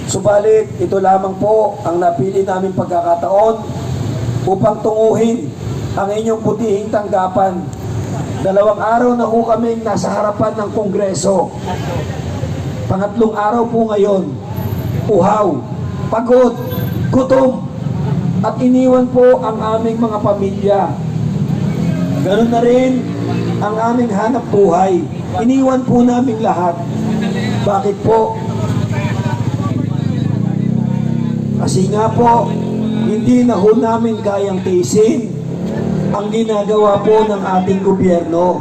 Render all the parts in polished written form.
Subalit, ito lamang po ang napili namin pagkakataon upang tunguhin ang inyong butihing tanggapan. 2 araw na po kaming nasa harapan ng Kongreso. Pangatlong araw po ngayon, uhaw, pagod, gutom, at iniwan po ang aming mga pamilya. Ganoon na rin ang aming hanap buhay. Iniwan po namin lahat. Bakit po? Kasi nga po, hindi na ho namin kayang tiisin ang ginagawa po ng ating gobyerno.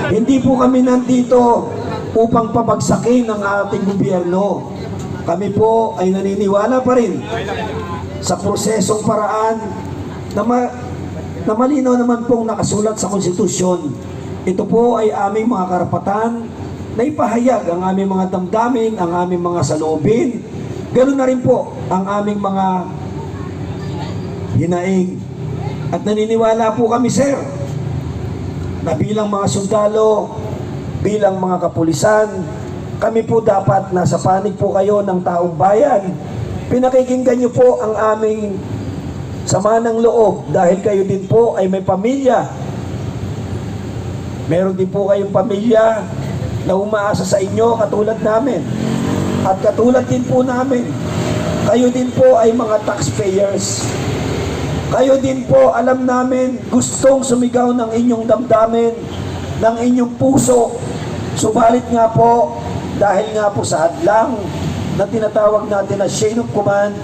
Hindi po kami nandito upang pabagsakin ang ating gobyerno. Kami po ay naniniwala pa rin sa prosesong paraan na malinaw naman pong nakasulat sa konstitusyon. Ito po ay aming mga karapatan na ipahayag ang aming mga damdamin, ang aming mga saloobin. Ganoon na rin po ang aming mga hinaing. At naniniwala po kami, sir, na bilang mga sundalo, bilang mga kapulisan, kami po dapat nasa panig po kayo ng taong bayan. Pinakikinggan niyo po ang aming sama ng loob dahil kayo din po ay may pamilya. Meron din po kayong pamilya na umaasa sa inyo katulad namin. At katulad din po namin, kayo din po ay mga taxpayers. Kayo din po, alam namin, gustong sumigaw ng inyong damdamin, ng inyong puso. Subalit nga po, dahil nga po sa hadlang na tinatawag natin na chain of command,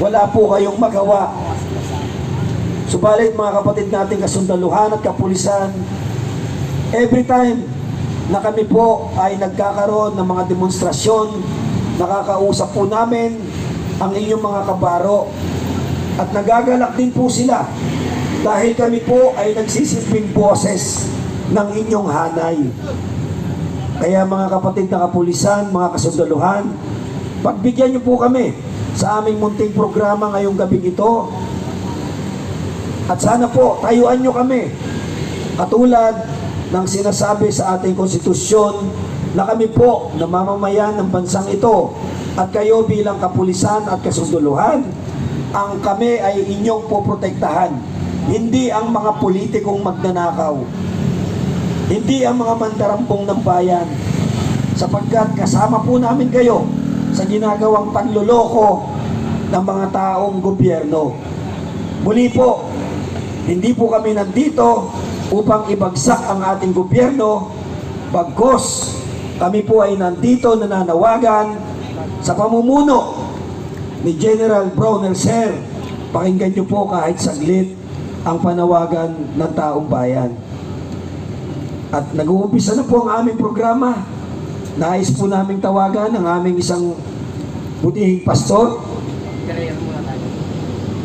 wala po kayong magawa. Subalit mga kapatid nating kasundaluhan at kapulisan, every time na kami po ay nagkakaroon ng mga demonstrasyon, nakakausap po namin ang inyong mga kabaro. At nagagalak din po sila dahil kami po ay nagsisilbing boses ng inyong hanay. Kaya mga kapatid na kapulisan, mga kasundaluhan, pagbigyan niyo po kami sa aming munting programa ngayong gabing ito. At sana po, tayuan niyo kami. Katulad ng sinasabi sa ating konstitusyon na kami po na mamamayan ng bansang ito at kayo bilang kapulisan at kasunduluhan, ang kami ay inyong poprotektahan. Hindi ang mga politikong magnanakaw. Hindi ang mga mandarambong ng bayan. Sapagkat kasama po namin kayo sa ginagawang panloloko ng mga taong gobyerno. Muli po, hindi po kami nandito upang ibagsak ang ating gobyerno. Bagkus, kami po ay nandito nananawagan sa pamumuno ni General Bronner, sir. Pakinggan niyo po kahit saglit ang panawagan ng taong bayan. At nag-uumpisa na po ang aming programa. Nais po naming tawagan ang aming isang butihing pastor,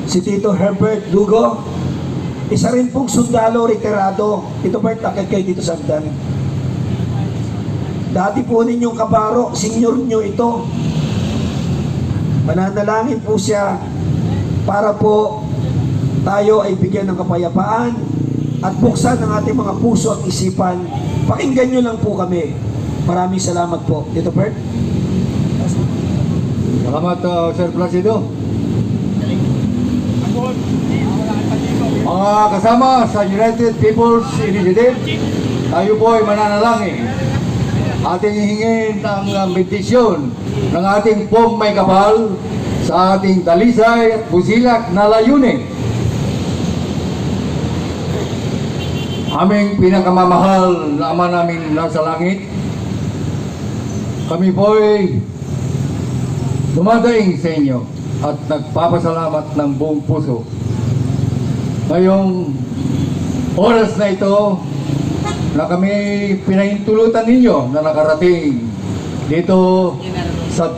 si Tito Herbert Lugo. Isa rin pong sundalo retirado. Ito Bert, takit kayo dito sa hagdan. Dati po ninyong kabaro, senior nyo ito. Mananalangin po siya para po tayo ay bigyan ng kapayapaan at buksan ang ating mga puso at isipan. Pakinggan nyo lang po kami. Maraming salamat po. Tito Bert. Salamat, Sir Placido. Mga kasama sa United People's Initiative, tayo po ay mananalangin. Ating hingin ang bentisyon ng ating pong may kapal sa ating talisay at busilak na layunin. Aming pinakamamahal na Ama namin nasa langit, kami po ay dumadaing sa inyo at nagpapasalamat ng buong puso. Ngayong oras na ito na kami pinahintulutan ninyo na nakarating dito sa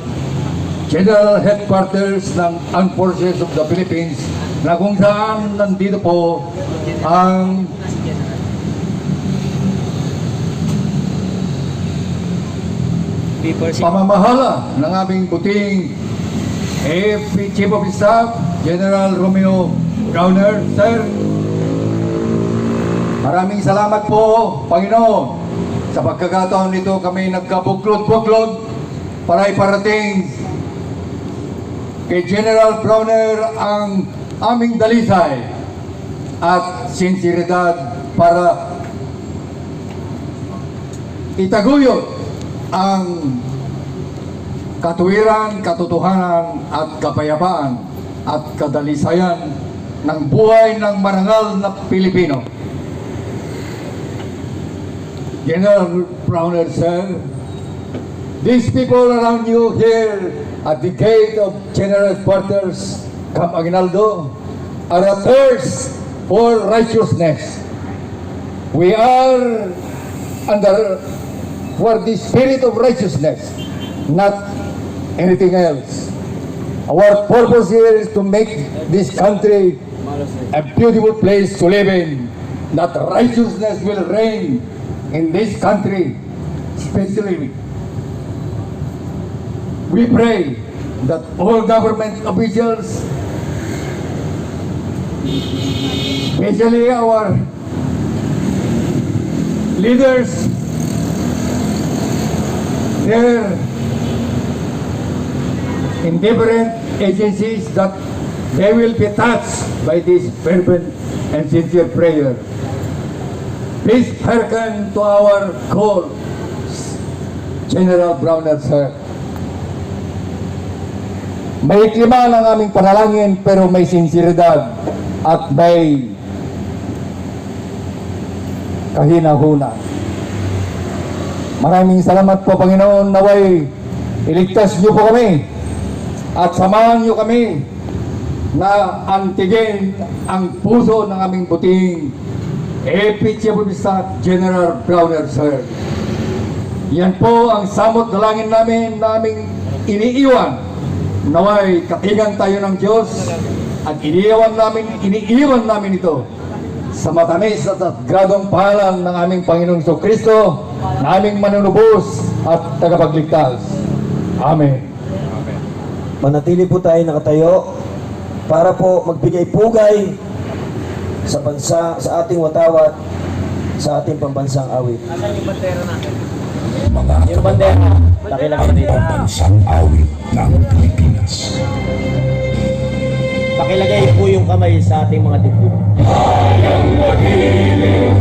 General Headquarters ng Armed Forces of the Philippines, na kung saan nandito po ang pamamahala ng aming buting AFP Chief of Staff, General Romeo Browner. Sir, maraming salamat po, Panginoon. Sa pagkakataon nito kami nagkabuklod-buklod para iparating kay General Browner ang aming dalisay at sinseridad para itaguyod ang katuwiran, katotohanan at kapayapaan at kadalisayan ng buhay ng marangal na Pilipino. General Browner, sir, these people around you here at the gate of General Quarters, Camp Aguinaldo, are athirst for righteousness. We are for the spirit of righteousness, not anything else. Our purpose here is to make this country a beautiful place to live in, that righteousness will reign in this country, especially. We pray that all government officials, especially our leaders, their indifferent agencies, that they will be touched by this fervent and sincere prayer. Please hearken to our call, General Browner, sir. May klima ng aming panalangin pero may sinseridad at may kahinahuna. Maraming salamat po, Panginoon, naway iligtas niyo po kami at samahan niyo kami na antigin ang puso ng aming buting Epichabubista General Browner, sir. Yan po ang samot dalangin namin na aming iniiwan. Naway katigang tayo ng Diyos at iniiwan namin ito sa matamis at gradong pangalan ng aming Panginoong Kristo, na aming manunubos at tagapagligtas. Amen. Manatili po tayo nakatayo para po magbigay pugay sa bansa, sa ating watawat, sa ating pambansang awit. Asan yung bandera natin? Yung bandera, pakilagay dito. Pambansang awit ng Pilipinas. Pakilagay po yung kamay sa ating mga dibdib. Hayang magiling,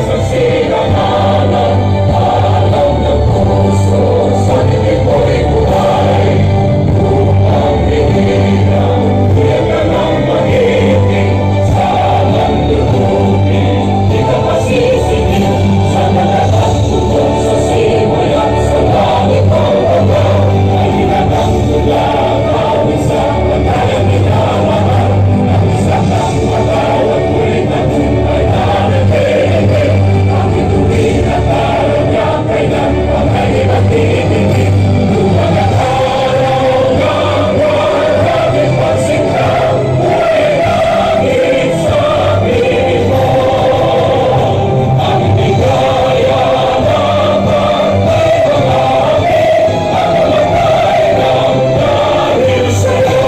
sa sinangalan, alam ng puso, sa dinig mo'y buhay. Upang inilang, kulang ka ng magiting, sa landulupin, di ka masisingin, sa nalatang tugong sa siway at sa langit ng babaw, ay hinatang mula, bawin sa pagkayang minamahal, ang isang ng matawag, muling nabuhay na nagkenge, ang ituwin at araw niya, kailan pang ay nagtitigil, luwag at araw ng maraming pagsintaw, buhay langit sa piling mo, ang bigaya ng pagkay pag-amin, ang namatay ng dahil sa'yo.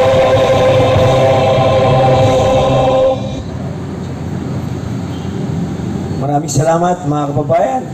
Maraming salamat mga kababayan.